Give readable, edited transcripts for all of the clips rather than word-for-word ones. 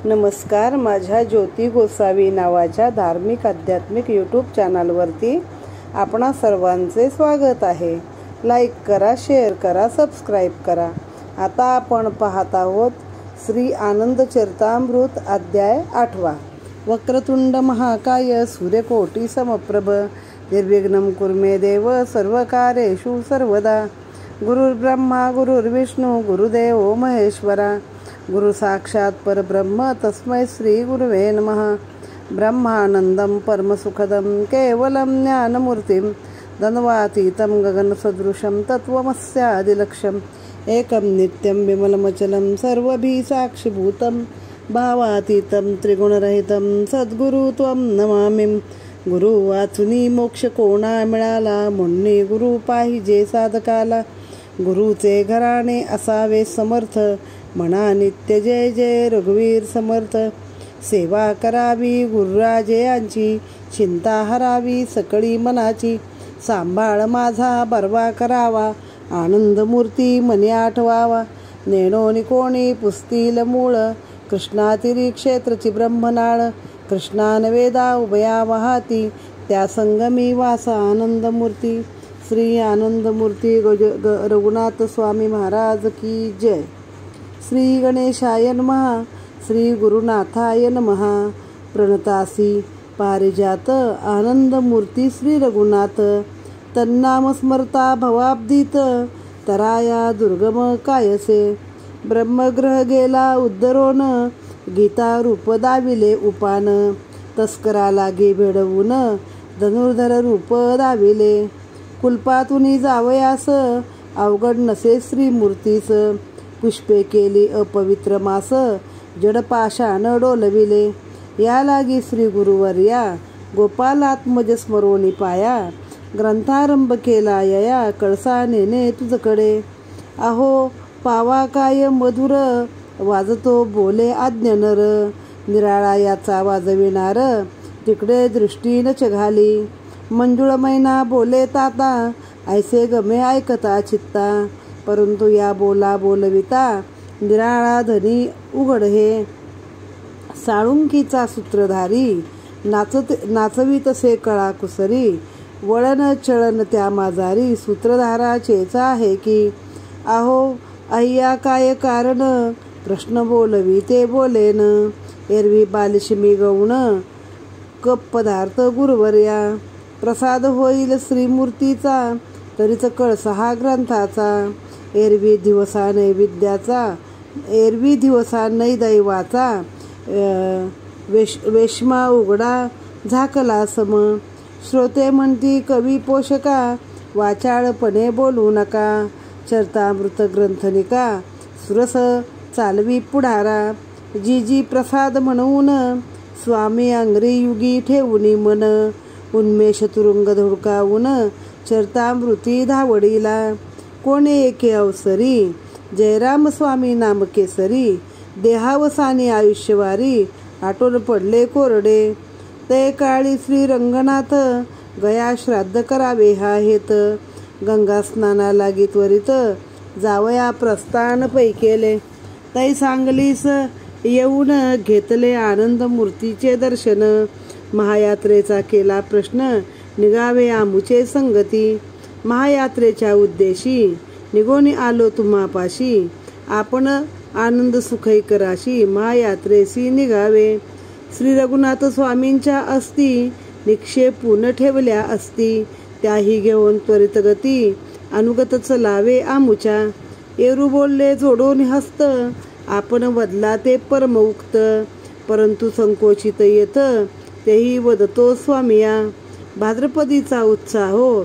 नमस्कार. माझ्या ज्योती गोसावी नावाच्या धार्मिक आध्यात्मिक यूट्यूब चॅनलवरती आपणा सर्वांचे स्वागत आहे. लाईक करा, शेअर करा, सबस्क्राईब करा. आता आपण पाहत आहोत श्री आनंद चरितामृत अध्याय 8. वक्रतुंड महाकाय सूर्यकोटी समप्रभ निर्विघ्नं कुर्मे देव सर्वकार्येषु सर्वदा. गुरुर्ब्रह्मा गुरुर्विष्णू गुरुदेव महेश्वरा. गुरु साक्षात परब्रह्म तस्मै श्री गुरुवे नमः. ब्रह्मानंदं परमसुखदं केवलं ज्ञानमूर्तिं धन्वातीतं गगनसदृशं तत्त्वमस्यादिलक्ष्यम् एकं नित्यं विमलमचलं सर्वभिः साक्षिभूतं भावातीतं त्रिगुणरहितं सद्गुरु त्वं नमामि. गुरु वाचुनी मोक्ष कोणा मिळाला, मुन्नी गुरु पाहिजे साधकाला. गुरुचे घराणे असावे समर्थ, म्हणा नित्य जय जय रघुवीर समर्थ. सेवा करावी गुरुराजयांची, चिंता हरावी सकळी मनाची. सांभाळ माझा बरवा करावा, आनंद मूर्ती मनी आठवावा. नेणोनी कोणी पुसतील मूळ, कृष्णातिरी क्षेत्रची ब्रह्मनाळ. कृष्णान वेदा उभया वाहाती, त्या संगमी वासा आनंद मूर्ती. श्री आनंद मूर्ती रघुनाथ स्वामी महाराज की जय. श्री गणेशाय नमः. श्री गुरुनाथाय नमः. प्रणतासी पारिजात आनंद मूर्ती श्री रघुनाथ. तन्नाम स्मरता भवाब्दीत, तराया दुर्गम कायसे. ब्रह्मग्रह गेला उद्धरोन, गीता रूप दाविले उपान. तस्करा लागे भेडवून, धनुर्धर रूप दाविले. कुलपातुनी जावयास, अवघड नसे श्री मूर्तीस. पुष्पे केली अपवित्र मास, जडपाषाण डोलविले. या लागी श्री गुरुवर्या, गोपालात्मज स्मरोनी पाया. ग्रंथारंभ केला यया, कळसा नेने तुझकडे. अहो पावा काय मधुर, वाजतो बोले आज्ञ नर. निराळा याचा वाजविणार, तिकडे दृष्टी न घाली. मंजुळ मैना बोले ताता, ऐसे गमे ऐकता चित्ता. परंतु या बोला बोलविता, निराळा धनी उघड हे. साळुंकीचा सूत्रधारी, नाचवी तसे कळा कुसरी. वळण चळण त्या माझारी, सूत्रधाराचेच आहे की. अहो अय्या काय कारण, प्रश्न बोलवी ते बोलेन. एरवी बालिशिमी गौण, कप पदार्थ गुरुवर्या. प्रसाद होईल श्रीमूर्तीचा, तरीच कळसा हा ग्रंथाचा. एरवी दिवसा नैवेद्याचा, एरवी दिवसा नैदैवाचा. वेश्मा उघडा झाकला सम. श्रोते म्हणती कवी पोषका, वाचाळपणे बोलू नका. चरितामृत ग्रंथनिका, सुरस चालवी पुढारा. जी जी प्रसाद म्हणून, स्वामी अंगरी युगी ठेवूनी मन. उन्मेष तुरुंग धुडकावून, चरितामृती धावडीला. कोणे एके अवसरी, जयराम स्वामी नाम केसरी. देहावसानी आयुष्यवारी, आटोन पडले कोरडे. ते काळी श्री रंगनाथ, गया श्राद्ध करावे हा हेत. गंगा स्नाना लागी त्वरित, जावया प्रस्थान पै केले. तै सांगलीस येऊन, घेतले आनंद मूर्तीचे दर्शन. महायात्रेचा केला प्रश्न, निघावे आमुचे संगती. महायात्रेच्या उद्देशी, निघोनी आलो तुम्हापाशी. आपण आनंद सुखै कराशी, महायात्रेसी निघावे. श्री रघुनाथ स्वामींच्या अस्ती, निक्षेपून ठेवल्या असती. त्याही घेऊन त्वरित गती, अनुगत चलावे आमुच्या. एरू बोलले जोडून हस्त, आपण वदला ते परमउक्त. परंतु संकोचित येत, तेही वदतो स्वामिया. भाद्रपदीचा उत्साहो,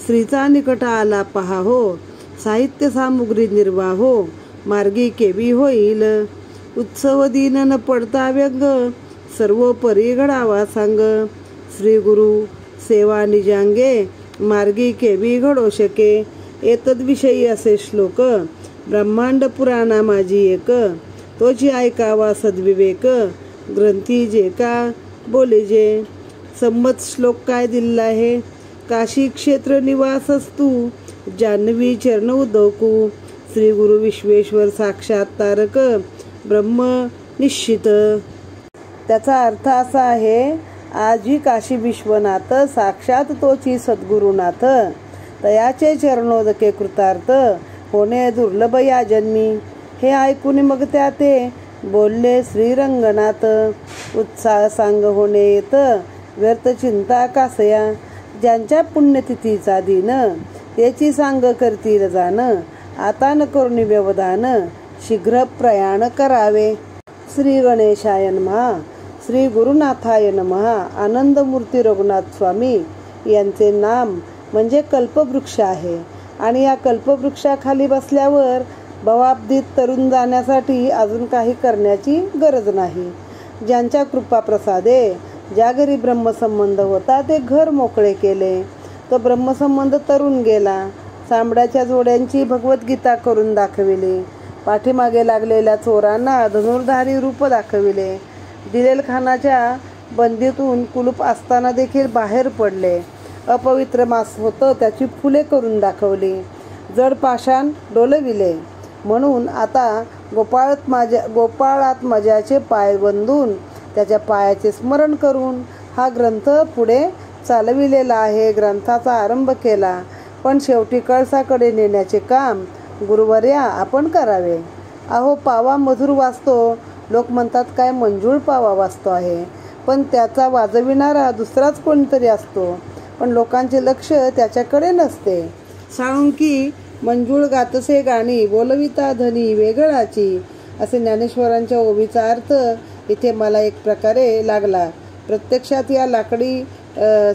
श्रीचा निकट आला पहा हो. साहित्य सामुग्री निर्वाहो, मार्गी केवी होईल. उत्सव दिन न पडता व्यंग, सर्व परी घडावा सांग. श्री गुरु सेवा निजांगे, मार्गी केवी घडो शके. एतद्विषयी असे श्लोक, ब्रह्मांड पुराणा माझी एक. तोची ऐकावा सद्विवेक, ग्रंथी जे का बोले जे. संमत श्लोक काय दिला आहे. काशी क्षेत्र निवासस्तू, जान्हवी चरण उदकू. श्री गुरु विश्वेश्वर साक्षात तारक, ब्रह्म निश्चित. त्याचा अर्थ असा आहे, आजी काशी विश्वनाथ साक्षात तोची सद्गुरुनाथ, तयाचे चरणोदके कृतार्थ होणे दुर्लभ या जन्मी. हे ऐकून मग त्या ते बोलले श्रीरंगनाथ, उत्साह सांग होणे येत व्यर्थ चिंता कासया. ज्यांच्या पुण्यतिथीचा दिन त्याची सांग करतील जाण, आता न करुणी व्यवधान शीघ्र प्रयाण करावे. श्री गणेशाय नमः. श्री गुरुनाथाय नमः. आनंदमूर्ती रघुनाथ स्वामी यांचे नाम म्हणजे कल्पवृक्ष आहे आणि या कल्पवृक्षाखाली बसल्यावर भवाब्दीत तरुण जाण्यासाठी अजून काही करण्याची गरज नाही. ज्यांच्या कृपाप्रसादे ज्या घरी ब्रह्मसंबंध होता ते घर मोकळे केले. तो ब्रह्मसंबंध तरुण गेला. चांबड्याच्या जोड्यांची भगवद्गीता करून दाखविली. पाठीमागे लागलेल्या चोरांना धनुर्धारी रूप दाखविले. दिलेलखानाच्या बंदीतून कुलूप असताना देखील बाहेर पडले. अपवित्र मांस होतं त्याची फुले करून दाखवली. जड पाषाण डोलविले. म्हणून आता गोपाळात माझ्याचे पाय बंधून त्याच्या पायाचे स्मरण करून हा ग्रंथ पुढे चालविलेला आहे. ग्रंथाचा आरंभ केला, पण शेवटी कळसाकडे नेण्याचे काम गुरुवर्या आपण करावे. अहो पावा मधुर वाचतो. लोक म्हणतात काय मंजूळ पावा वाचतो आहे, पण त्याचा वाजविणारा दुसराच कोणीतरी असतो. पण लोकांचे लक्ष त्याच्याकडे नसते. साळुंकी मंजूळ गातसे गाणी बोलविता धनी वेगळाची, असे ज्ञानेश्वरांच्या ओवीचा अर्थ इथे मला एक प्रकारे लागला. प्रत्यक्षात या लाकडी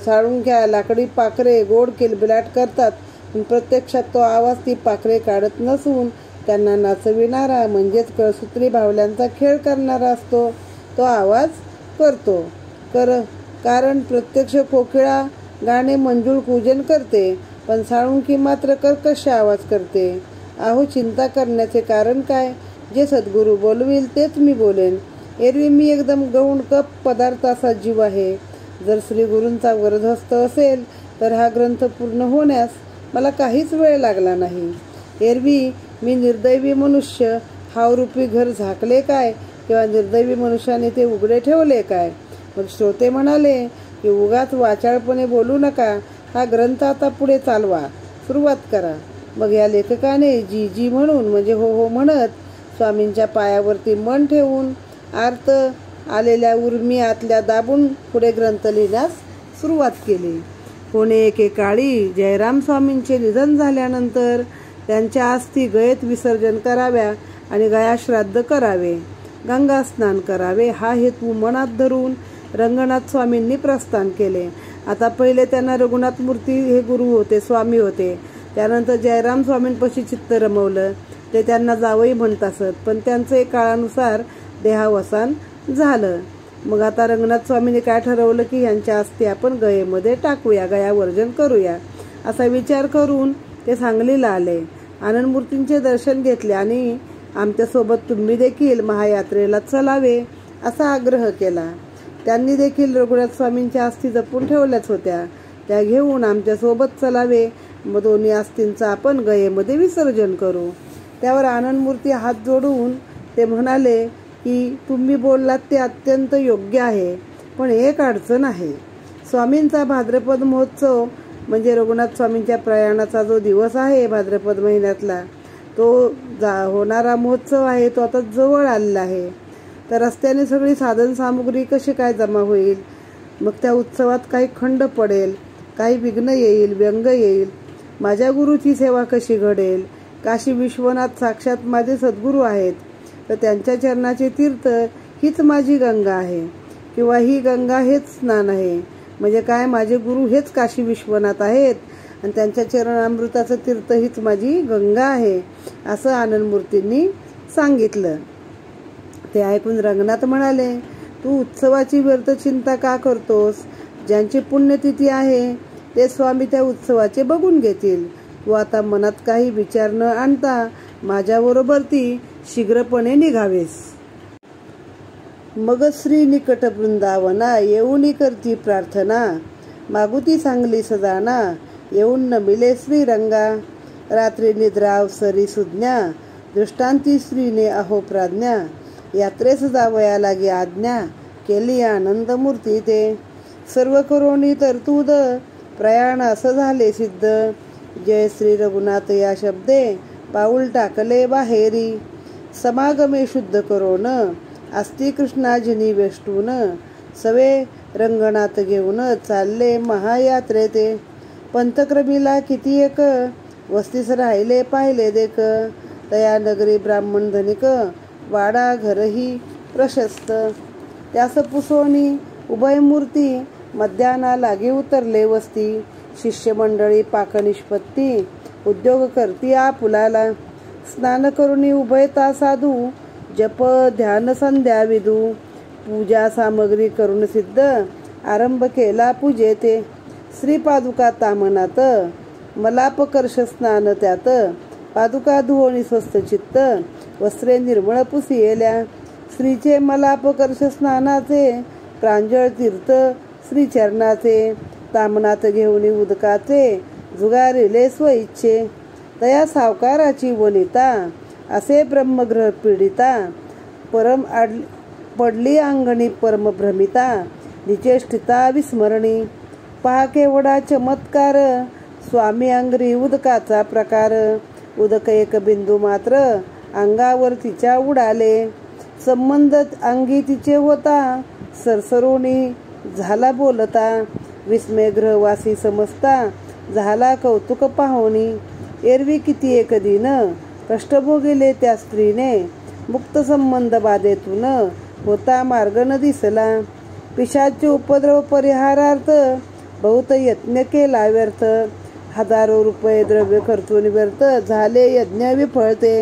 साळुंक्या लाकडी पाखरे गोड किलबिलाट करतात, पण प्रत्यक्षात तो आवाज ती पाखरे काढत नसून त्यांना नाचविणारा म्हणजेच कळसूत्री बाहुल्यांचा खेळ करणारा असतो. तो आवाज करतो. कारण प्रत्यक्ष कोकिळा गाणे मंजूळ पूजन करते, पण साळुंकी मात्र कर्कश आवाज करते. अहो चिंता करण्याचे कारण काय? जे सद्गुरू बोलविल तेच मी बोलेन. एरवी मी एकदम गौण कप पदार्थाचा जीव आहे. जर श्री गुरूंचा वरदहस्त असेल तर हा ग्रंथ पूर्ण होण्यास मला काहीच वेळ लागला नाही. एरवी मी निर्दैवी मनुष्य हावरूपी घर झाकले काय, किंवा निर्दैवी मनुष्याने ते उघडे ठेवले काय. मग श्रोते म्हणाले की उगाच वाचाळपणे बोलू नका, हा ग्रंथ आता पुढे चालवा, सुरुवात करा. मग या लेखकाने जी जी म्हणून म्हणजे हो हो म्हणत स्वामींच्या पायावरती मन ठेवून आर्त आलेल्या उर्मी आतल्या दाबून पुढे ग्रंथ लिहिण्यास सुरुवात केली. कोणे एकेकाळी जयराम स्वामींचे निधन झाल्यानंतर त्यांच्या अस्थी गयेत विसर्जन कराव्या आणि गयाश्राद्ध करावे, गंगा स्नान करावे, हा हेतू मनात धरून रंगनाथ स्वामींनी प्रस्थान केले. आता पहिले त्यांना रघुनाथ मूर्ती हे गुरु होते, स्वामी होते. त्यानंतर जयराम स्वामींपाशी चित्त रमवलं. ते त्यांना जावई म्हणत असत, पण त्यांचं एक काळानुसार देहावसान झालं. मग आता रंगनाथ स्वामींनी काय ठरवलं की यांच्या अस्थी आपण गयेमध्ये टाकूया, गयावर्जन करूया. असा विचार करून ते सांगलीला आले. आनंदमूर्तींचे दर्शन घेतले आणि आमच्यासोबत तुम्ही देखील महायात्रेला चलावे असा आग्रह केला. त्यांनी देखील रघुनाथ स्वामींच्या अस्थी जपून ठेवल्याच होत्या. त्या घेऊन आमच्यासोबत चलावे. मग दोन्ही अस्थींचं आपण गयेमध्ये विसर्जन करू. त्यावर आनंदमूर्ती हात जोडून ते म्हणाले की तुम्ही बोललात ते अत्यंत योग्य आहे, पण एक अडचण आहे. स्वामींचा भाद्रपद महोत्सव म्हणजे रघुनाथ स्वामींच्या प्रयाणाचा जो दिवस आहे भाद्रपद महिन्यातला तो होणारा महोत्सव आहे, तो आता जवळ आलेला आहे. तर रस्त्याने सगळी साधन सामुग्री कशी काय जमा होईल? मग त्या उत्सवात काही खंड पडेल, काही विघ्न येईल, व्यंग येईल. माझ्या गुरुची सेवा कशी घडेल? काशी विश्वनाथ साक्षात माझे सद्गुरू आहेत, तर त्यांच्या चरणाचे तीर्थ हीच माझी गंगा आहे, किंवा ही गंगा हेच स्नान आहे. म्हणजे काय, माझे गुरु हेच काशी विश्वनाथ आहेत आणि त्यांच्या चरणामृताचं तीर्थ हीच माझी गंगा आहे, असं आनंदमूर्तींनी सांगितलं. ते ऐकून रंगनाथ म्हणाले, तू उत्सवाची व्यर्थ चिंता का करतोस? ज्यांची पुण्यतिथी आहे ते स्वामी त्या उत्सवाचे बघून घेतील. तू आता मनात काही विचार न आणता माझ्याबरोबर ती शीघ्रपणे निघावेस. मग श्री निकट वृंदावना येऊनी करती प्रार्थना, मागुती सांगली सजाना येऊन न मिले श्रीरंगा. रात्री निद्रा अवसरी सुज्ञा, दृष्टांती श्रीने अहो प्राज्ञा, यात्रेस जावया लागे आज्ञा, केली आनंद मूर्ती ते. सर्व करोनी तरतूद, प्रयाण असं झाले सिद्ध. जय श्री रघुनाथ या शब्दे, पाऊल टाकले बाहेरी. समागमे शुद्ध करोन, अस्ति कृष्णाजिनी वेष्टून. सवे रंगणात घेऊन, चालले महायात्रे ते. पंथक्रमीला किती एक, वस्तीस राहिले पाहिले देख. तया नगरी ब्राह्मण धनिक, वाडा घरही प्रशस्त. त्यास पुसोनी उभयमूर्ती, मध्याना लागे उतरले वस्ती. शिष्यमंडळी पाक निष्पत्ती, उद्योग करती आपुलाला. स्नान करुणी उभयता साधू, जप ध्यान संध्या विदू. पूजा सामग्री करून सिद्ध, आरंभ केला पूजे ते. श्रीपादुका तामनात, मलापकर्ष स्नान त्यात. पादुका धुवणी स्वस्थ चित्त, वस्त्रे निर्मळ पुसियेल्या. श्रीचे मलापकर्ष स्नानाचे, प्रांजळ तीर्थ श्रीचरणाचे. तामनात घेऊनी उदकाचे, जुगारिले स्वइच्छे. तया सावकाराची वनिता, असे ब्रह्मग्रह पीडिता. पडली अंगणी परमभ्रमिता, निचेष्टिता विस्मरणी. पहा केवढा चमत्कार, स्वामी अंगरी उदकाचा प्रकार. उदक एक बिंदू मात्र, अंगावर तिच्या उडाले. संबंध अंगी तिचे होता, सरसरुणी झाला बोलता. विस्मय ग्रहवासी समजता, झाला कौतुक पाहुणी. एरवी किती एक दिन, कष्ट भोगिले त्या स्त्रीने. मुक्त संबंध बाधेतून, होता मार्ग न दिसला. पिशाचे उपद्रव परिहारार्थ, बहुत यत्न केला व्यर्थ. हजारो रुपये द्रव्य खर्चून व्यर्थ, झाले यज्ञ विफळते.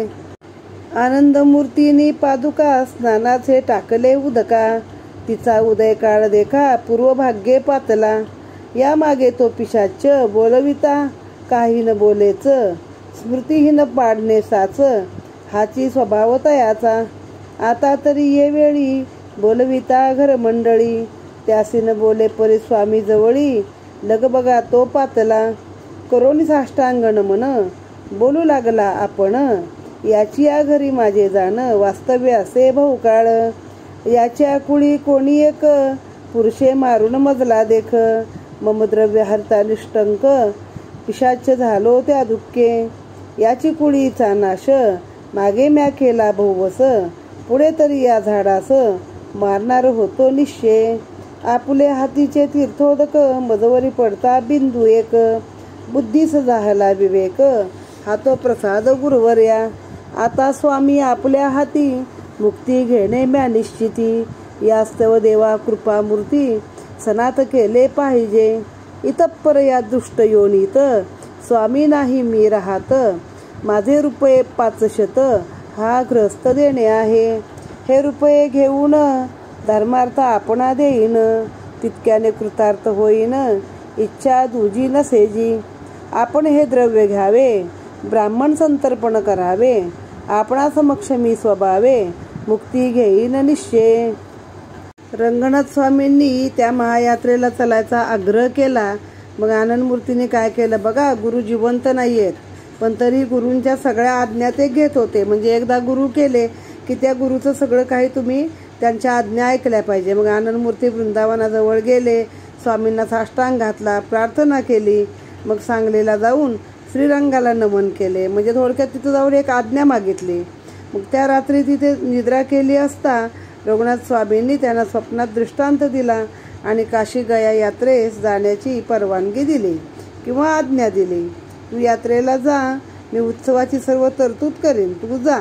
आनंदमूर्तीनी पादुका, स्नानाचे टाकले उदका. तिचा उदय काळ देखा, पूर्व भाग्ये पातला. या मागे तो पिशाच, बोलविता काही न बोलेच. स्मृतीहीन पाडणे साच, हाची स्वभाव तयाचा. आता तरी ये वेळी, बोलविता घर मंडळी. त्यासीन बोले परी स्वामी जवळी, लग बघा तो पातला. करोनी साष्टांग नमन, बोलू लागला आपण. याची या घरी माझे जाण, वास्तव्य असे बहुकाळ. याच्या कुळी कोणी एक, पुरुषे मारून मजला देख. मम द्रव्य हरता निष्टंक, पिशाच झालो त्या दुःखे. याची कुळीचा नाश, मागे म्या केला बहुवस. पुढे तरी या झाडास, मारणार होतो निश्चय. आपुले हातीचे तीर्थोदक, मजवरी पडता बिंदू एक. बुद्धीस झाला विवेक, हा तो प्रसाद गुरुवर्या. आता स्वामी आपल्या हाती, मुक्ती घेणे म्या निश्चिती. यास्तव देवा कृपामूर्ती, सनात केले पाहिजे. इतप्पर या दुष्ट योनीत, स्वामी नाही मी राहत. माझे रुपये 500, हा ग्रस्त देणे आहे. हे रुपये घेऊन, धर्मार्थ आपणा देईन. तितक्याने कृतार्थ होईन, इच्छा दुजी नसेजी. आपण हे द्रव्य घ्यावे, ब्राह्मण संतर्पण करावे. आपणा समक्ष मी स्वभावे, मुक्ती घेईन निश्चय. रंगनाथ स्वामींनी त्या महायात्रेला चलायचा आग्रह केला. मग आनंदमूर्तीने काय केलं बघा, गुरु जिवंत नाहीयेत, पण तरी गुरूंच्या सगळ्या आज्ञा ते घेत होते. म्हणजे एकदा गुरु केले की त्या गुरुचं सगळं काही तुम्ही त्यांच्या आज्ञा ऐकल्या पाहिजे. मग आनंदमूर्ती वृंदावनाजवळ गेले, स्वामींना साष्टांग घातला, प्रार्थना केली. मग सांगलीला जाऊन श्रीरंगाला नमन केले. म्हणजे थोडक्यात तिथं जाऊन एक आज्ञा मागितली. मग त्या रात्री तिथे निद्रा केली असता रघुनाथ स्वामींनी त्यांना स्वप्नात दृष्टांत दिला आणि काशी गया यात्रेस जाण्याची परवानगी दिली किंवा आज्ञा दिली. तू यात्रेला जा, मी उत्सवाची सर्व तरतूद करीन, तू जा.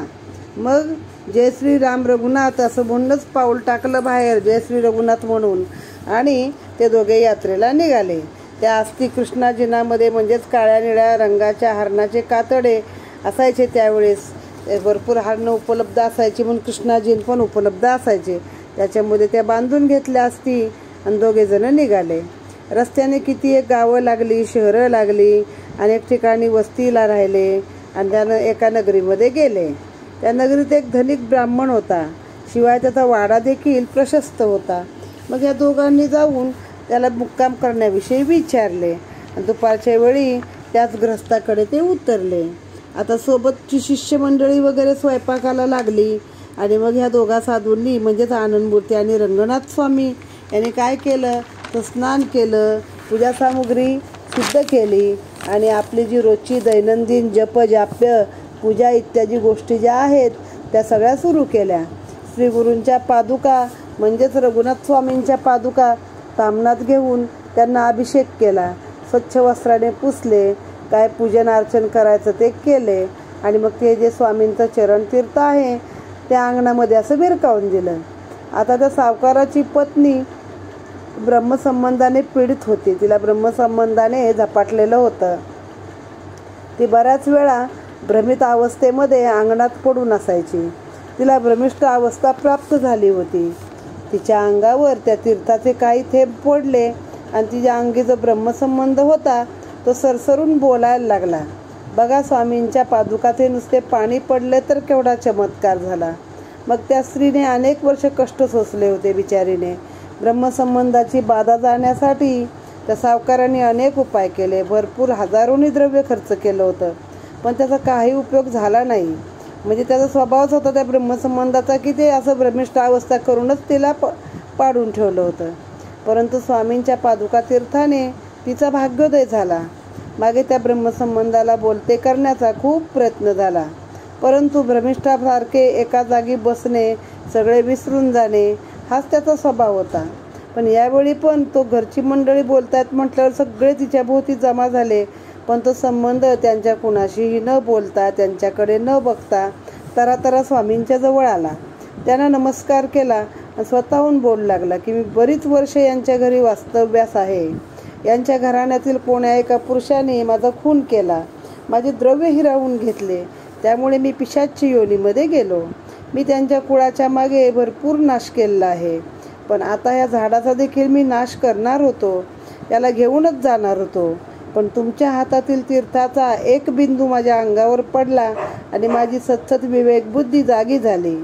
मग जय श्री राम रघुनाथ असं म्हणूनच पाऊल टाकलं बाहेर, जय श्री रघुनाथ म्हणून. आणि ते दोघे यात्रेला निघाले. त्या अस्ति कृष्णाजिनामध्ये म्हणजेच काळ्या निळ्या रंगाच्या हरणाचे कातडे असायचे. त्यावेळेस भरपूर हरणं उपलब्ध असायची, म्हणून कृष्णाजीन पण उपलब्ध असायचे. त्याच्यामध्ये त्या बांधून घेतल्या असती आणि दोघे जण निघाले. रस्त्याने किती एक गावं लागली, शहरं लागली, अनेक ठिकाणी वस्तीला राहिले आणि त्यानं एका नगरीमध्ये गेले. त्या नगरीत एक धनिक ब्राह्मण होता, शिवाय त्याचा वाडा देखील प्रशस्त होता. मग या दोघांनी जाऊन त्याला मुक्काम करण्याविषयी विचारले आणि दुपारच्या वेळी त्याच ग्रस्ताकडे ते उतरले. आता सोबतची शिष्यमंडळी वगैरे स्वयंपाकाला लागली. आणि मग ह्या दोघा साधूंनी म्हणजेच आनंदमूर्ती आणि रंगनाथ स्वामी यांनी काय केलं तर स्नान केलं, पूजा सामुग्री शुद्ध केली आणि आपली जी रोजची दैनंदिन जप जाप्य पूजा इत्यादी गोष्टी ज्या आहेत त्या सगळ्या सुरू केल्या. श्री गुरूंच्या पादुका म्हणजेच रघुनाथ स्वामींच्या पादुका तामणात घेऊन त्यांना अभिषेक केला, स्वच्छ वस्त्राने पुसले, काय पूजन अर्चन करायचं ते केले आणि मग ते जे स्वामींचं चरणतीर्थ आहे त्या अंगणामध्ये असं भिरकावून दिलं. आता त्या सावकाराची पत्नी ब्रह्मसंबंधाने पीडित होती, तिला ब्रह्मसंबंधाने झपाटलेलं होतं. ती बऱ्याच वेळा भ्रमित अवस्थेमध्ये अंगणात पडून असायची. तिला भ्रमिष्ठ अवस्था प्राप्त झाली होती. तिच्या अंगावर त्या तीर्थाचे काही थेंब पडले आणि तिच्या अंगी जो ब्रह्मसंबंध होता तो सरसरून बोलायला लागला. बघा, स्वामींच्या पादुकाचे नुसते पाणी पडले तर केवढा चमत्कार झाला. मग त्या स्त्रीने अनेक वर्ष कष्ट सोसले होते बिचारीने. ब्रह्मसंबंधाची बाधा जाण्यासाठी त्या सावकारांनी अनेक उपाय केले, भरपूर हजारोनी द्रव्य खर्च केलं होतं, पण त्याचा काही उपयोग झाला नाही. म्हणजे त्याचा स्वभावच होता त्या ब्रह्मसंबंधाचा की ते असं भ्रमिष्ठ अवस्था करूनच तिला पाडून ठेवलं होतं. परंतु स्वामींच्या पादुका तीर्थाने तिचा भाग्योदय झाला. मागे त्या ब्रह्मसंबंधाला बोलते करण्याचा खूप प्रयत्न झाला, परंतु भ्रमिष्ठासारखे एका जागी बसणे, सगळे विसरून जाणे हाच त्याचा स्वभाव होता. पण यावेळी पण तो घरची मंडळी बोलतायत म्हटल्यावर सगळे तिच्याभोवती जमा झाले, पण तो संबंध त्यांच्या कुणाशीही न बोलता, त्यांच्याकडे न बघता तरातरा स्वामींच्या जवळ आला. त्यांना नमस्कार केला आणि स्वतःहून बोलू लागला की मी बरीच वर्षे यांच्या घरी वास्तव्यास आहे. यांच्या घराण्यातील कोण्या एका पुरुषाने माझा खून केला, माझे द्रव्य हिरावून घेतले, त्यामुळे मी पिशाच्य योनीमध्ये गेलो. मी त्यांच्या कुळाच्या मागे भरपूर नाश केलेला आहे, पण आता या झाडाचा देखील मी नाश करणार होतो, याला घेऊनच जाणार होतो. पण तुमच्या हातातील तीर्थाचा एक बिंदू माझ्या अंगावर पडला आणि माझी सतसत विवेकबुद्धी जागी झाली.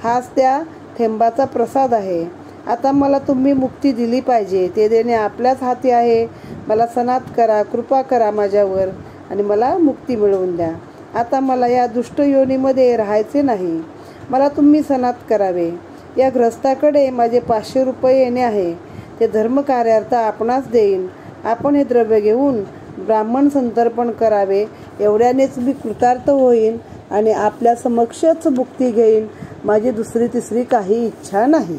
हाच त्या थेंबाचा प्रसाद आहे. आता मला तुम्ही मुक्ती दिली पाहिजे, ते देणे आपल्याच हाती आहे. मला सनात करा, कृपा करा माझ्यावर आणि मला मुक्ती मिळवून द्या. आता मला या दुष्ट योनीमध्ये राहायचे नाही, मला तुम्ही सनात करावे. या ग्रस्ताकडे माझे 500 रुपये येणे आहे, ते धर्मकार्यार्थ आपणास देईन. आपण हे द्रव्य घेऊन ब्राह्मण संतर्पण करावे, एवढ्यानेच मी कृतार्थ होईन आणि आपल्या समक्षच मुक्ती घेईन. माझी दुसरी तिसरी काही इच्छा नाही.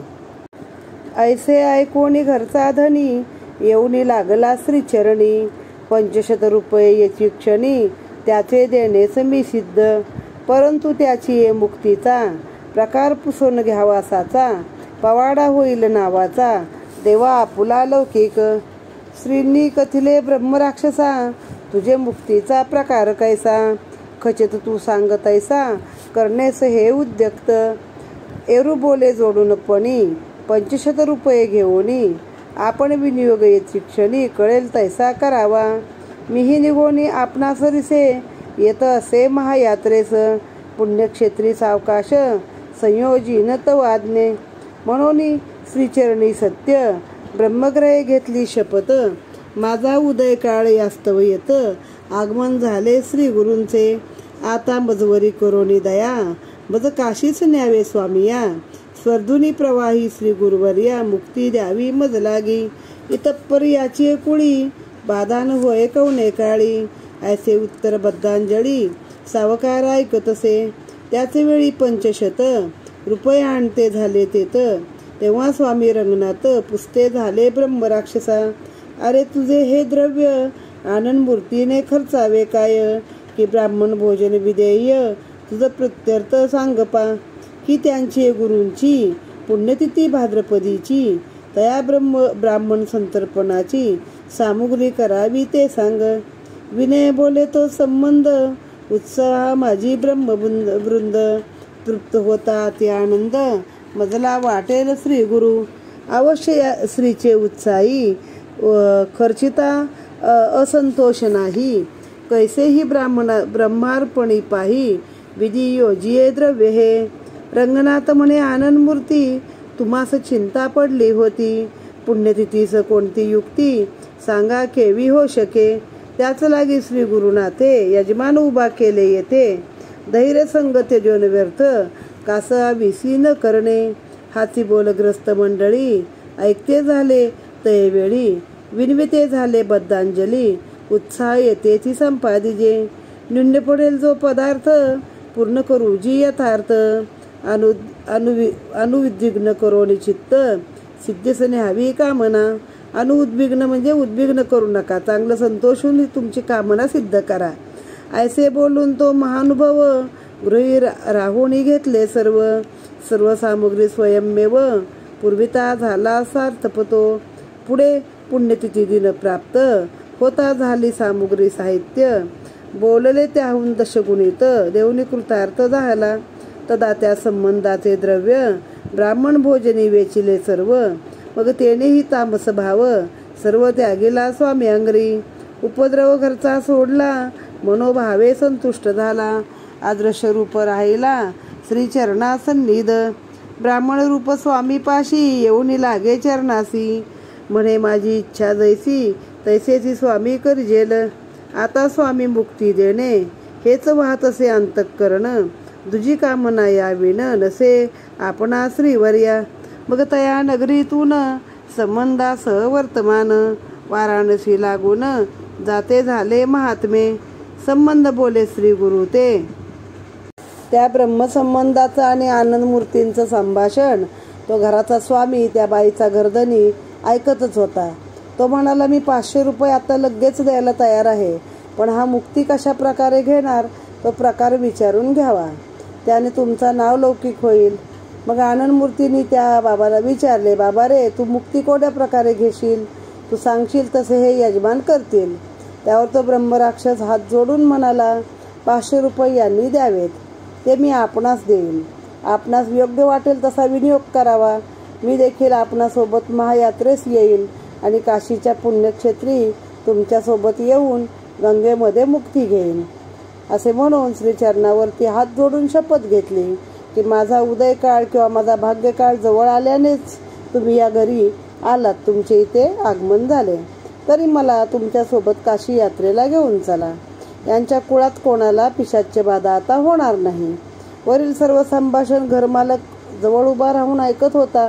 ऐसे ऐकून घरचा धनी येऊनी लागला श्रीचरणी. 500 रुपये येची क्षणी त्याचे देणेच मी सिद्ध. परंतु त्याची मुक्तीचा प्रकार पुसून घ्यावासाचा, पवाडा होईल नावाचा देवा आपुला लौकिक. श्रींनी कथिले ब्रह्मराक्षसा, तुझे मुक्तीचा प्रकार कैसा. खचित तू सांगतैसा, करण्यास हे उद्युक्त. एरू बोले जोडून पणी 500 रुपये घेऊनी. आपण विनियोग येची क्षणी कळेल तैसा करावा. मीही निघोनी आपणास रिसे, येत असे महायात्रेस. पुण्यक्षेत्री सावकाश संयोजीन तव आज्ञे. म्हणून श्रीचरणी सत्य ब्रह्मग्रहे घेतली शपथ. माझा उदय काळ यास्तव येत, आगमन झाले श्री गुरूंचे. आता मजवरी करोनी दया, मज काशीच न्यावे स्वामिया. स्वर्धुनी प्रवाही श्री गुरुवर्या, मुक्ती द्यावी मज लागी. इतप्पर याची कुळी, बाधान होय कवने काळी. ऐसे उत्तर बद्धांजळी, सावकार ऐकतसे. त्याचे वेळी 500 रुपये आणते झाले तेत. तेव्हा स्वामी रंगनाथ पुसते झाले ब्रह्मराक्षसा. अरे तुझे हे द्रव्य आनंदमूर्तीने खर्चावे काय, की ब्राह्मण भोजन विधेय तुझं प्रत्यर्थ सांगपा. की त्यांची गुरूंची पुण्यतिथी भाद्रपदीची, तया ब्राह्मण संतर्पणाची सामुग्री करावी ते सांग. विनय बोले तो संबंध, उत्साह माझी ब्रह्मवृंद. तृप्त होता ते आनंद, मजला वाटेल श्री गुरु. अवश्य या श्रीचे उत्साही, खर्चिता असंतोष नाही. कैसेही ब्रह्मार्पणी पाही, विधी योजिये द्रव्य हे. रंगनाथ म्हणे आनंदमूर्ती, तुम्हास चिंता पडली होती. पुण्यतिथीस कोणती युक्ती, सांगा केवी हो शके. त्याच लागी श्री गुरुनाथे यजमान उभा केले येथे. धैर्य संग त्यजोन व्यर्थ, कासा विसी न करणे. हाची बोलग्रस्त मंडळी ऐकते झाले तयवेळी. विनविते झाले बद्धांजली. उत्साह येते ती संपादिजे. न्यून्य पडेल जो पदार्थ पूर्ण करू जी यथार्थ. अनुद्विग्न करो निचित्त सिद्धीसने हवी कामना. अनुउद्विग्न म्हणजे उद्विग्न करू नका, चांगलं संतोषून तुमची कामना सिद्ध करा. ऐसे बोलून तो महानुभव गृही राहून घेतले सर्व. सर्व सामुग्री स्वयंमेव पूर्विता झाला सार्थपतो. पुढे पुण्यतिथी दिन प्राप्त होता झाली सामुग्री साहित्य. बोलले त्याहून दशगुणित देवनी कृतार्थ झाला. तदा त्या संबंधाचे द्रव्य ब्राह्मण भोजनी वेचिले सर्व. मग तेनेही तामस भाव सर्व त्यागेला स्वामी अंगरी. उपद्रव घरचा सोडला मनोभावे संतुष्ट झाला. आदर्श रूप राहिला श्रीचरणा सन्निध. ब्राह्मण रूप स्वामीपाशी येऊनी लागे चरणासी. म्हणे माझी इच्छा जैसी तैसेची स्वामी करजेल. आता स्वामी मुक्ती देणे हेच वाहतसे अंतःकरण. तुझी कामना याविन नसे आपणा श्रीवर्या. मग तया नगरीतून संबंधासह वर्तमान. वाराणसी लागून जाते झाले महात्मे. संबंध बोले श्री गुरु ते. त्या ब्रह्मसंबंधाचं आणि आनंदमूर्तींचं संभाषण तो घराचा स्वामी त्या बाईचा गर्दनी ऐकतच होता. तो म्हणाला, मी 500 रुपये आता लगेच द्यायला तयार आहे, पण हा मुक्ती कशा प्रकारे घेणार तो प्रकार विचारून घ्यावा, त्याने तुमचा नाव लौकिक होईल. मग आनंदमूर्तींनी त्या बाबाला विचारले, बाबा रे, तू मुक्ती कोणत्या प्रकारे घेशील? तू सांगशील तसे हे यजमान करतील. त्यावर तो ब्रह्मराक्षस हात जोडून म्हणाला, 500 रुपये यांनी द्यावेत, ते मी आपणास देईन. आपणास योग्य वाटेल तसा विनियोग करावा. मी देखील आपणासोबत महायात्रेस येईल आणि काशीच्या पुण्यक्षेत्री तुमच्यासोबत येऊन गंगेमध्ये मुक्ती घेईन. असे म्हणून श्रीचरणावरती हात जोडून शपथ घेतली की माझा उदयकाळ किंवा माझा भाग्यकाळ जवळ आल्यानेच तुम्ही या घरी आलात, तुमचे इथे आगमन झाले, तरी मला तुमच्यासोबत काशी यात्रेला घेऊन चला. यांच्या कुळात कोणाला पिशाच्य बाधा आता होणार नाही. वरील सर्व संभाषण घरमालक जवळ उभा राहून ऐकत होता.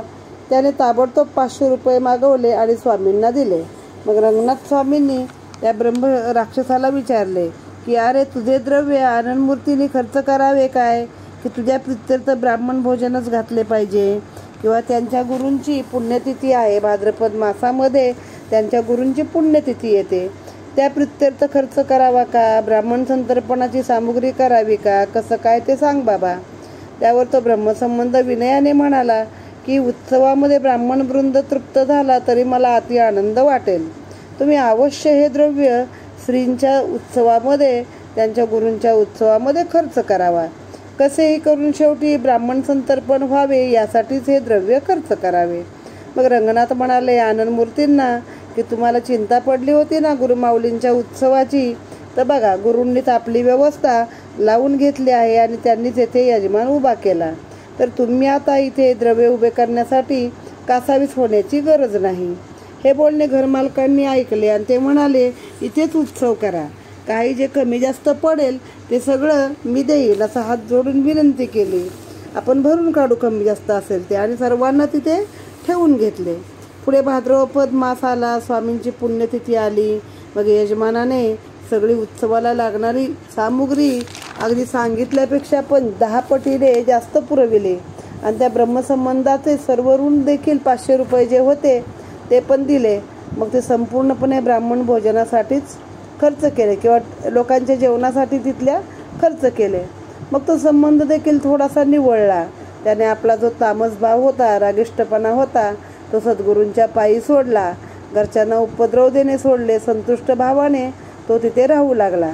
त्याने ताबडतोब 500 रुपये मागवले आणि स्वामींना दिले. मग रंगनाथ स्वामींनी त्या ब्रह्म राक्षसाला विचारले की अरे, तुझे द्रव्य आनंदमूर्तीने खर्च करावे काय, की तुझ्या प्रित्यर्थ ब्राह्मण भोजनच घातले पाहिजे, किंवा त्यांच्या गुरूंची पुण्यतिथी आहे, भाद्रपद मासामध्ये त्यांच्या गुरूंची पुण्यतिथी येते, त्या प्रित्यर्थ खर्च करावा का, ब्राह्मण संतर्पणाची सामुग्री करावी का, कसं काय ते सांग बाबा. त्यावर तो ब्रह्मसंबंध विनयाने म्हणाला की उत्सवामध्ये ब्राह्मण वृंद तृप्त झाला तरी मला अति आनंद वाटेल. तुम्ही अवश्य हे द्रव्य श्रींच्या उत्सवामध्ये त्यांच्या गुरूंच्या उत्सवामध्ये खर्च करावा. कसेही करून शेवटी ब्राह्मण संतर्पण व्हावे यासाठीच हे द्रव्य खर्च करावे. मग रंगनाथ म्हणाले आनंदमूर्तींना की तुम्हाला चिंता पडली होती ना गुरुमाऊलींच्या उत्सवाची, तर बघा, गुरूंनीच आपली व्यवस्था लावून घेतली आहे आणि त्यांनीच येथे यजमान उभा केला, तर तुम्ही आता इथे द्रव्य उभे करण्यासाठी कासावीस होण्याची गरज नाही. हे बोलणे घरमालकांनी ऐकले आणि ते म्हणाले, इथेच उत्सव करा, काही जे कमी जास्त पडेल ते सगळं मी देईल, असा हात जोडून विनंती केली. आपण भरून काढू कमी जास्त असेल ते, आणि सर्वांना तिथे ठेवून घेतले. पुढे भाद्रपद मास आला, स्वामींची पुण्यतिथी आली. मग यजमानाने सगळी उत्सवाला लागणारी सामुग्री अगदी सांगितल्यापेक्षा पण 10 पटीने जास्त पुरविले आणि त्या ब्रह्मसंबंधाचे सर्व ऋण देखील 500 रुपये जे होते ते पण दिले. मग ते संपूर्णपणे ब्राह्मण भोजनासाठीच खर्च केले किंवा लोकांच्या जेवणासाठी तिथल्या खर्च केले. मग तो संबंध देखील थोडासा निवळला. त्याने आपला जो तामस भाव होता, रागिष्टपणा होता, तो सद्गुरूंच्या पायी सोडला. घरच्यांना उपद्रव देणे सोडले. संतुष्ट भावाने तो तिथे राहू लागला.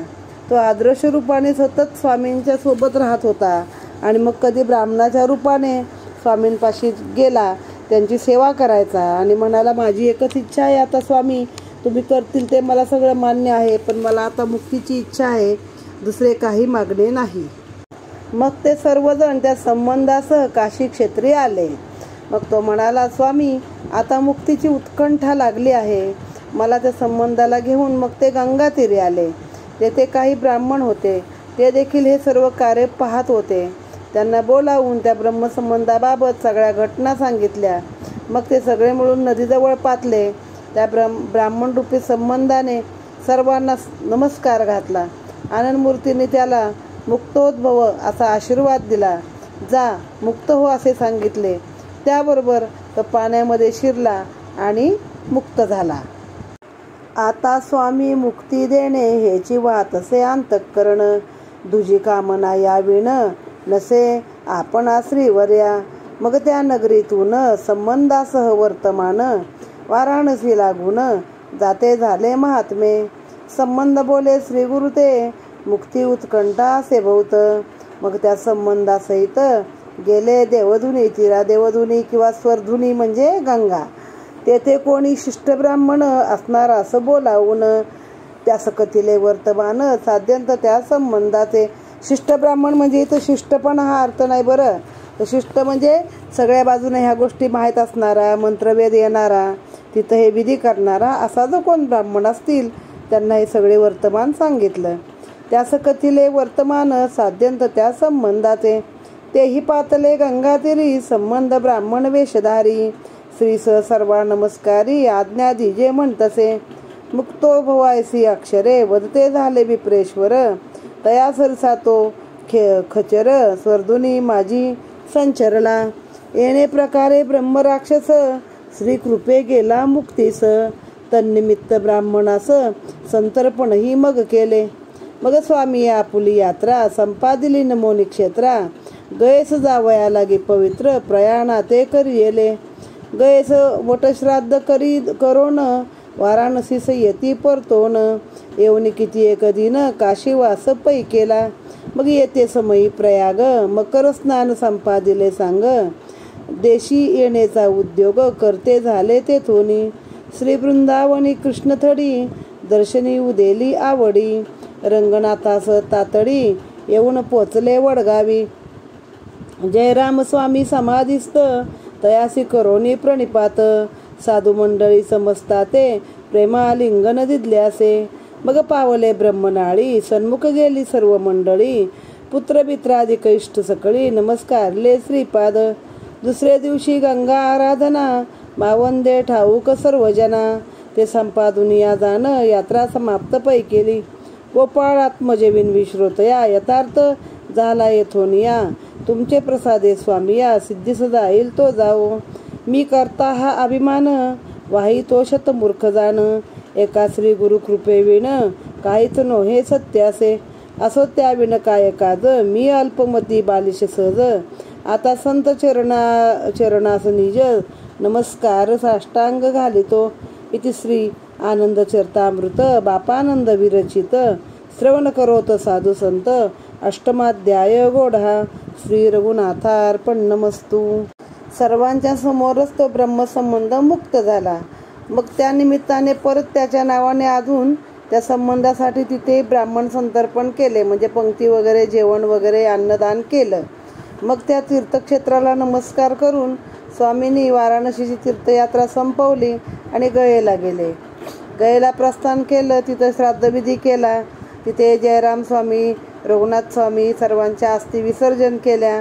तो आदर्श रूपाने सतत स्वामींच्या सोबत राहत होता आणि मग कधी ब्राह्मणाच्या रूपाने स्वामींपाशी गेला, त्यांची सेवा करायचा आणि म्हणाला, माझी एकच इच्छा आहे आता स्वामी, तुम्ही करतील ते मला सगळं मान्य आहे, पण मला आता मुक्तीची इच्छा आहे, दुसरे काही मागणे नाही. मग ते सर्वजण त्या संबंधासह काशी क्षेत्री आले. मग तो म्हणाला, स्वामी, आता मुक्तीची उत्कंठा लागली आहे. मला त्या संबंधाला घेऊन मग ते गंगा तीरी आले. तेथे काही ब्राह्मण होते, ते देखील हे सर्व कार्य पाहत होते. त्यांना बोलावून त्या ब्रह्मसंबंधाबाबत सगळ्या घटना सांगितल्या. मग ते सगळे मिळून नदीजवळ पातले. त्या ब्राह्मणरूपी संबंधाने सर्वांना नमस्कार घातला. आनंदमूर्तीने त्याला मुक्तोद्भव असा आशीर्वाद दिला. जा, मुक्त हो असे सांगितले. त्याबरोबर तो पाण्यामध्ये शिरला आणि मुक्त झाला. आता स्वामी मुक्ती देणे हेची वातसे अंतःकरण, दुजी कामना याविण नसे आपण श्रीवर्या. मग त्या नगरीतून संबंधासह वर्तमान वाराणसी लागून जाते झाले महात्मे. संबंध बोले श्री गुरु ते मुक्ती उत्कंठा सेभवत. मग त्या संबंधासहित गेले देवधुनी तीरा. देवधुनी किंवा स्वरधुनी म्हणजे गंगा. तेथे कोणी शिष्ट ब्राह्मण असणार असं बोलावून त्या सकतीले वर्तमान साध्यंत त्या संबंधाचे. शिष्ट ब्राह्मण म्हणजे इथं शिष्टपणा हा अर्थ नाही बरं. तर शिष्ट म्हणजे सगळ्या बाजूने ह्या गोष्टी माहीत असणारा, मंत्रवेद येणारा, तिथं हे विधी करणारा असा जो कोण ब्राह्मण असतील त्यांना हे सगळे वर्तमान सांगितलं. त्या सकतीले वर्तमान साध्यंत त्या संबंधाचे. तेही पातले गंगातीरी संबंध ब्राह्मण वेशधारी. श्री स सर्वा नमस्कारी आज्ञा दिजे म्हणतसे. मुक्तो भवायसी अक्षरे वदते झाले विप्रेश्वर. तया सरसा तो खचर स्वर्धुनी माझी संचरला. येणे प्रकारे ब्रह्मराक्षस श्री कृपे गेला मुक्तीस. तन्निमित्त ब्राह्मणास संतर्पणही मग केले. मग स्वामी आपुली यात्रा संपादिली नमोनी क्षेत्रा. गयस जावया लागे पवित्र प्रयाणा ते करियेले. गयस वटश्राद्ध करोन वाराणसीस येती परतोन. येऊन किती एक दिन काशीवास पै केला. मग येते समयी प्रयाग मकर स्नान संपादिले सांग. देशी येण्याचा उद्योग करते झाले तेथोनी. श्री वृंदावनी कृष्णथडी दर्शनी उदेली आवडी. रंगनाथास तातडी येऊन पोचले वडगावी. जयराम स्वामी समाधिस्थ तयासी करोनी प्रणिपात. साधू मंडळी समजता ते प्रेमालिंगन दिदल्यासे. मग पावले ब्रह्मनाळी सन्मुख गेली सर्व मंडळी. पुत्रमित्रादिक इष्ट सकळी नमस्कारले श्रीपाद. दुसरे दिवशी गंगा आराधना मावंदे ठाऊक सर्वजना. ते संपादुनिया जाण यात्रा समाप्त पै केली. गोपाळ आत्मजेविन विश्रोतया यथार्थ झाला येथोनिया. तुमचे प्रसादे स्वामिया सिद्धीस जाईल तो जाओ. मी करता हा अभिमान वाही तो शतमूर्ख जाण. एका श्री गुरु कृपेविण काहीच नोहे सत्यासे. असो त्याविण काय काज मी अल्पमती बालिश सहज. आता संत चरणास निज नमस्कार साष्टांग घालितो. इति श्री आनंद चरितामृत बापानंद विरचित. श्रवण करोत साधू संत. अष्टमाध्याय गोढा. श्री रघुनाथार्पणमस्तु. सर्वांच्या समोरच तो ब्रह्मसंबंध मुक्त झाला. मग त्या निमित्ताने परत त्याच्या नावाने अजून त्या संबंधासाठी तिथे ब्राह्मण संतर्पण केले. म्हणजे पंक्ती वगैरे जेवण वगैरे अन्नदान केलं. मग त्या तीर्थक्षेत्राला नमस्कार करून स्वामींनी वाराणसीची तीर्थयात्रा संपवली आणि गयेला गेले. गयेला प्रस्थान केलं. तिथं श्राद्धविधी केला. तिथे जयराम स्वामी, रघुनाथ स्वामी सर्वांच्या अस्थी विसर्जन केल्या.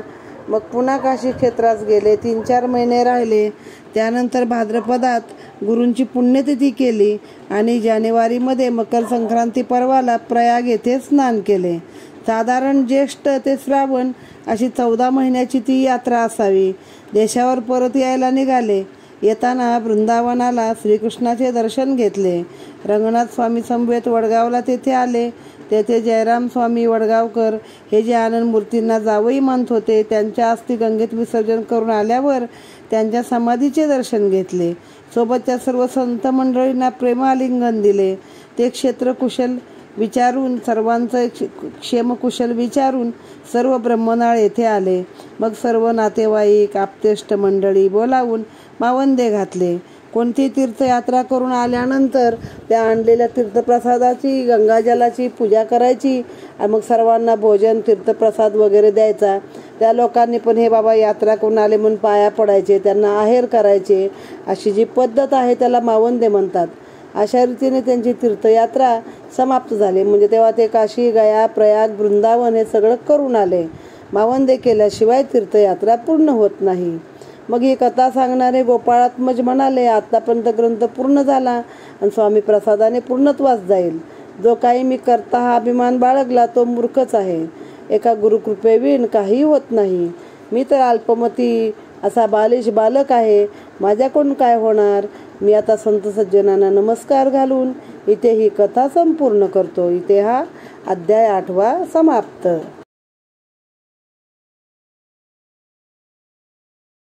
मग पुन्हा काशी क्षेत्रास गेले. 3-4 महिने राहिले. त्यानंतर भाद्रपदात गुरूंची पुण्यतिथी केली आणि जानेवारीमध्ये मकर संक्रांती पर्वाला प्रयाग येथे स्नान केले. साधारण ज्येष्ठ ते श्रावण अशी 14 महिन्याची ती यात्रा असावी. देशावर परत यायला निघाले. येताना वृंदावनाला श्रीकृष्णाचे दर्शन घेतले. रंगनाथ स्वामी समवेत वडगावला तेथे आले. तेथे जयराम स्वामी वडगावकर हे जे आनंदमूर्तींना जावई मानत होते त्यांच्या अस्थी गंगेत विसर्जन करून आल्यावर त्यांच्या समाधीचे दर्शन घेतले. सोबतच्या सर्व संत मंडळींना प्रेमालिंगन दिले. ते क्षेत्रकुशल विचारून सर्वांचं क्षेमकुशल विचारून सर्व ब्रह्मनाळ येथे आले. मग सर्व नातेवाईक आप्तेष्ट मंडळी बोलावून मावंदे घातले. कोणती तीर्थयात्रा करून आल्यानंतर त्या आणलेल्या तीर्थप्रसादाची गंगाजलाची पूजा करायची आणि मग सर्वांना भोजन तीर्थप्रसाद वगैरे द्यायचा. त्या लोकांनी पण हे बाबा यात्रा करून आले म्हणून पाया पडायचे, त्यांना आहेर करायचे. अशी जी पद्धत आहे त्याला मावंदे म्हणतात. अशा रीतीने त्यांची तीर्थयात्रा समाप्त झाली. म्हणजे तेव्हा ते काशी, गया, प्रयाग, वृंदावन हे सगळं करून आले. मावंदे केल्याशिवाय तीर्थयात्रा पूर्ण होत नाही. मग ही कथा सांगणारे गोपाळात्मज म्हणाले, आतापर्यंत ग्रंथ पूर्ण झाला आणि स्वामी प्रसादाने पूर्णत्वास जाईल. जो काही मी करता हा अभिमान बाळगला तो मूर्खच आहे. एका गुरुकृपेविण काही होत नाही. मी तर अल्पमती असा बालिश बालक आहे. माझ्याकडून काय होणार. मी आता संत सज्जनांना नमस्कार घालून इथे ही कथा संपूर्ण करतो. इथे हा अध्याय 8 समाप्त.